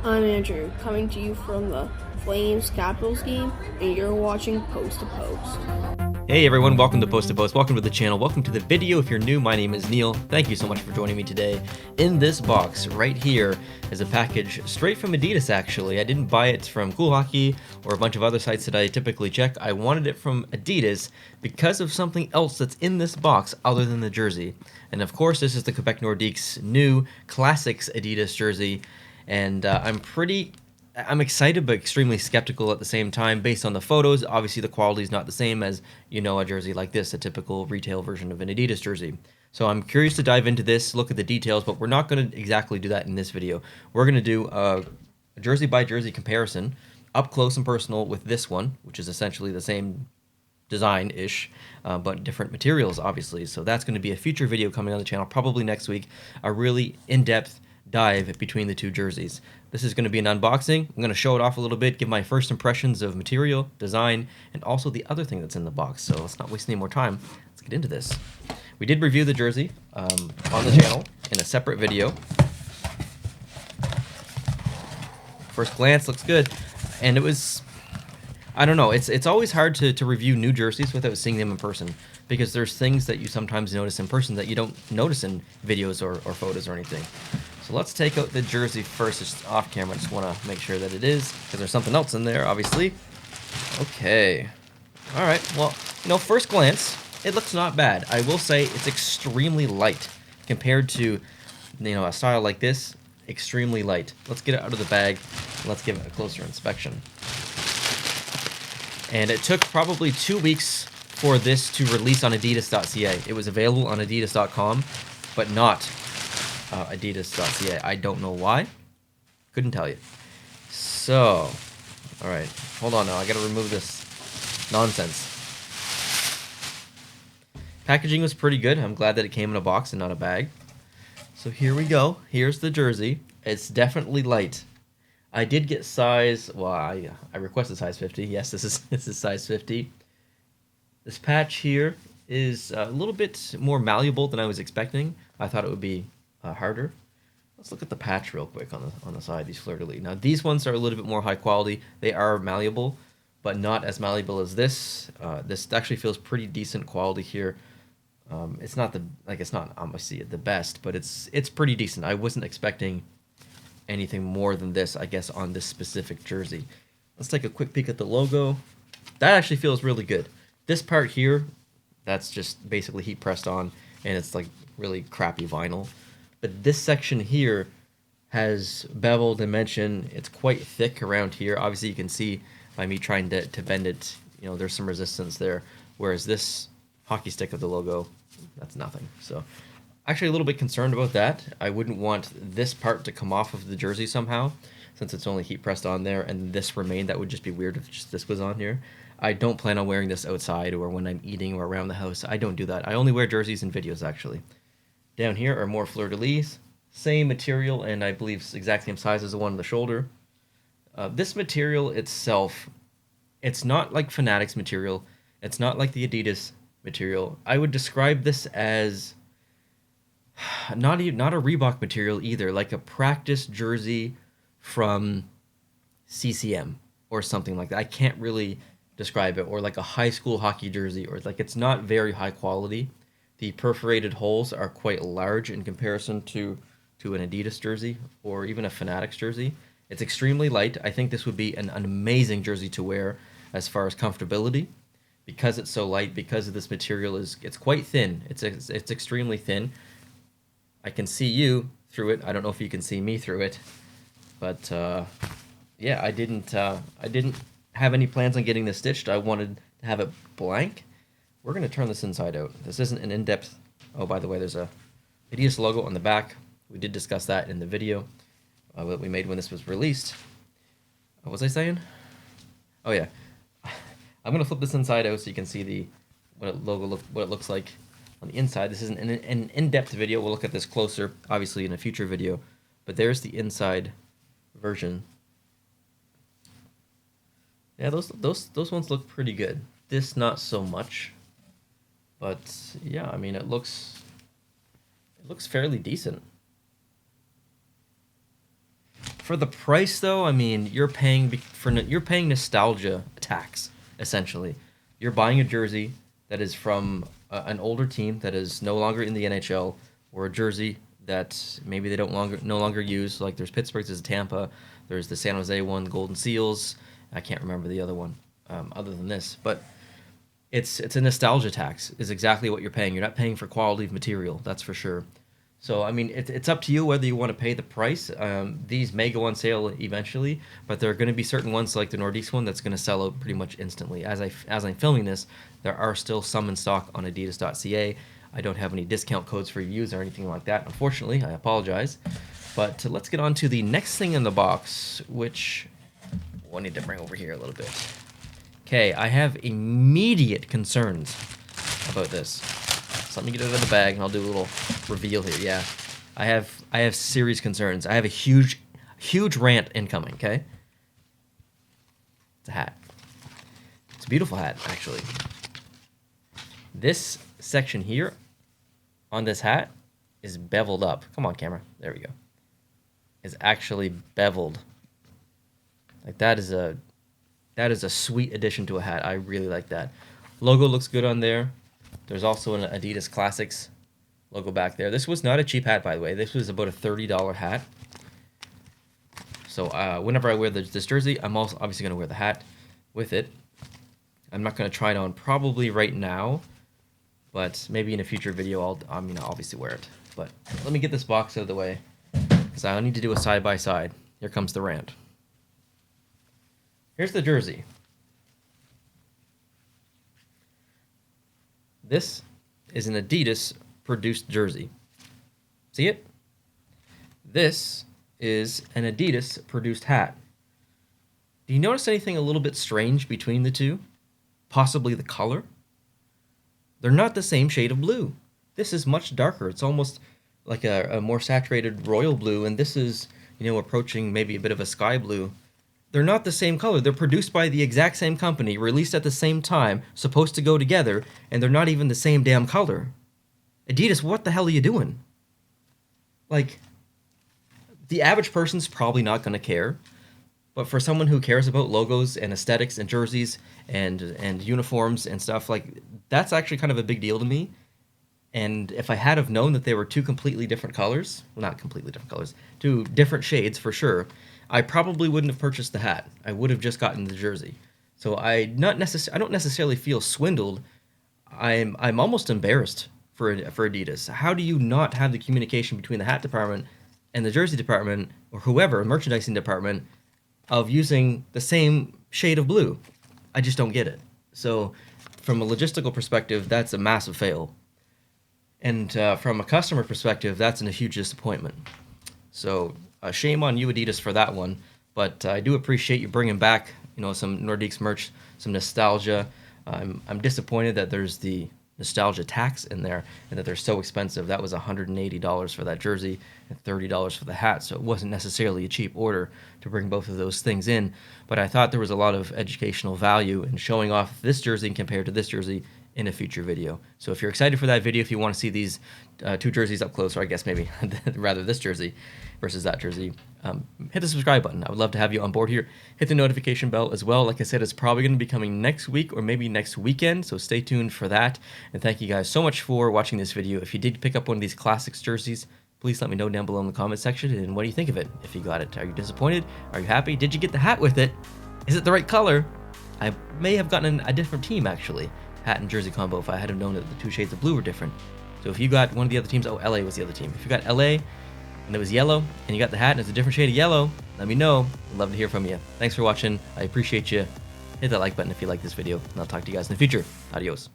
I'm Andrew, coming to you from the Flames Capitals game, and you're watching Post to Post. Hey everyone, welcome to Post to Post. Welcome to the channel. Welcome to the video. If you're new, my name is Neil. Thank you so much for joining me today. In this box right here is a package straight from Adidas, actually. I didn't buy it from Cool Hockey or a bunch of other sites that I typically check. I wanted it from Adidas because of something else that's in this box other than the jersey. And of course, this is the Quebec Nordiques new Classics Adidas jersey. And I'm excited but extremely skeptical at the same time based on the photos. Obviously, the quality is not the same as, a jersey like this, a typical retail version of an Adidas jersey. So I'm curious to dive into this, look at the details, but we're not going to exactly do that in this video. We're going to do a jersey by jersey comparison, up close and personal with this one, which is essentially the same design-ish, but different materials, obviously. So that's going to be a future video coming on the channel, probably next week, a really in-depth dive between the two jerseys. This is going to be an unboxing. I'm going to show it off a little bit, give my first impressions of material, design, and also the other thing that's in the box. So let's not waste any more time. Let's get into this. We did review the jersey on the channel in a separate video. First glance, looks good. And it was, I don't know, it's always hard to review new jerseys without seeing them in person, because there's things that you sometimes notice in person that you don't notice in videos or photos or anything. So let's take out the jersey first. It's off camera. I just want to make sure that it is, because there's something else in there, obviously. Okay. All right. Well, first glance, it looks not bad. I will say it's extremely light compared to, a style like this. Extremely light. Let's get it out of the bag. And let's give it a closer inspection. And it took probably 2 weeks for this to release on Adidas.ca. It was available on Adidas.com, but not Adidas.ca. I don't know why. Couldn't tell you. So, all right. Hold on now. I got to remove this nonsense. Packaging was pretty good. I'm glad that it came in a box and not a bag. So here we go. Here's the jersey. It's definitely light. I did get size. Well, I requested size 50. Yes, this is size 50. This patch here is a little bit more malleable than I was expecting. I thought it would be harder. Let's look at the patch real quick on the side, these fleur-de-lis. Now, these ones are a little bit more high quality. They are malleable, but not as malleable as this. This actually feels pretty decent quality here. It's not obviously the best, but it's pretty decent. I wasn't expecting anything more than this, I guess, on this specific jersey. Let's take a quick peek at the logo. That actually feels really good. This part here, that's just basically heat pressed on, and it's like really crappy vinyl. But this section here has bevel dimension. It's quite thick around here. Obviously, you can see by me trying to bend it, there's some resistance there. Whereas this hockey stick of the logo, that's nothing. So actually a little bit concerned about that. I wouldn't want this part to come off of the jersey somehow, since it's only heat pressed on there, and this remained. That would just be weird if just this was on here. I don't plan on wearing this outside or when I'm eating or around the house. I don't do that. I only wear jerseys in videos, actually. Down here are more fleur-de-lis. Same material, and I believe it's exact same size as the one on the shoulder. This material itself, it's not like Fanatics material. It's not like the Adidas material. I would describe this as not a Reebok material either, like a practice jersey from CCM or something like that. I can't really describe it, or like a high school hockey jersey, or like it's not very high quality. The perforated holes are quite large in comparison to an Adidas jersey or even a Fanatics jersey. It's extremely light. I think this would be an amazing jersey to wear as far as comfortability, because it's so light, because of this material it's quite thin. It's extremely thin. I can see you through it. I don't know if you can see me through it, but yeah, I didn't have any plans on getting this stitched. I wanted to have it blank. We're going to turn this inside out. This isn't an in-depth... Oh, by the way, there's a Adidas logo on the back. We did discuss that in the video that we made when this was released. What was I saying? Oh, yeah. I'm going to flip this inside out so you can see what it looks like on the inside. This isn't an in-depth video. We'll look at this closer, obviously, in a future video. But there's the inside version. Yeah, those ones look pretty good. This, not so much. But yeah, I mean, it looks fairly decent. For the price, though, I mean, you're paying nostalgia tax, essentially. You're buying a jersey that is from an older team that is no longer in the NHL, or a jersey that maybe they no longer use. Like there's Pittsburgh, there's Tampa, there's the San Jose one, the Golden Seals. I can't remember the other one, other than this, but it's a nostalgia tax. Is exactly what you're paying. You're not paying for quality of material, that's for sure. So I mean, it's up to you whether you want to pay the price. These may go on sale eventually, but there are going to be certain ones like the Nordiques one that's going to sell out pretty much instantly. As I'm filming this, there are still some in stock on Adidas.ca. I don't have any discount codes for use or anything like that, unfortunately. I apologize. But let's get on to the next thing in the box, which we'll need to bring over here a little bit. Okay, I have immediate concerns about this. So let me get it out of the bag and I'll do a little reveal here. Yeah, I have serious concerns. I have a huge rant incoming, okay? It's a hat. It's a beautiful hat, actually. This section here on this hat is beveled up. Come on, camera. There we go. Is actually beveled. Like that is a sweet addition to a hat. I really like that. Logo looks good on there. There's also an Adidas Classics logo back there. This was not a cheap hat, by the way. This was about a $30 hat. So whenever I wear this jersey, I'm also obviously going to wear the hat with it. I'm not going to try it on probably right now, but maybe in a future video I'll obviously wear it. But let me get this box out of the way because I need to do a side-by-side. Here comes the rant. Here's the jersey. This is an Adidas produced jersey. See it? This is an Adidas produced hat. Do you notice anything a little bit strange between the two? Possibly the color? They're not the same shade of blue. This is much darker. It's almost like a more saturated royal blue, and this is, approaching maybe a bit of a sky blue. They're not the same color. They're produced by the exact same company, released at the same time, supposed to go together, and they're not even the same damn color. Adidas, what the hell are you doing? Like, the average person's probably not going to care, but for someone who cares about logos and aesthetics and jerseys and uniforms and stuff, like, that's actually kind of a big deal to me. And if I had have known that they were two completely different colors, well, not completely different colors, two different shades for sure, I probably wouldn't have purchased the hat. I would have just gotten the jersey. So I don't necessarily feel swindled. I'm almost embarrassed for Adidas. How do you not have the communication between the hat department and the jersey department, or whoever, merchandising department, of using the same shade of blue? I just don't get it. So from a logistical perspective, that's a massive fail. And from a customer perspective, that's a huge disappointment. So shame on you, Adidas, for that one. But I do appreciate you bringing back, some Nordiques merch, some nostalgia. I'm disappointed that there's the nostalgia tax in there and that they're so expensive. That was $180 for that jersey and $30 for the hat. So it wasn't necessarily a cheap order to bring both of those things in. But I thought there was a lot of educational value in showing off this jersey compared to this jersey in a future video. So if you're excited for that video, if you want to see these two jerseys up close, or I guess maybe rather this jersey versus that jersey, hit the subscribe button. I would love to have you on board here. Hit the notification bell as well. Like I said, it's probably going to be coming next week or maybe next weekend, so stay tuned for that. And thank you guys so much for watching this video. If you did pick up one of these classics jerseys, please let me know down below in the comment section. And what do you think of it? If you got it, are you disappointed? Are you happy? Did you get the hat with it? Is it the right color? I may have gotten a different team, actually. Hat and jersey combo if I had known that the two shades of blue were different. So if you got one of the other teams, LA was the other team. If you got LA and it was yellow and you got the hat and it's a different shade of yellow, let me know. I'd love to hear from you. Thanks for watching. I appreciate you. Hit that like button if you like this video, and I'll talk to you guys in the future. Adios.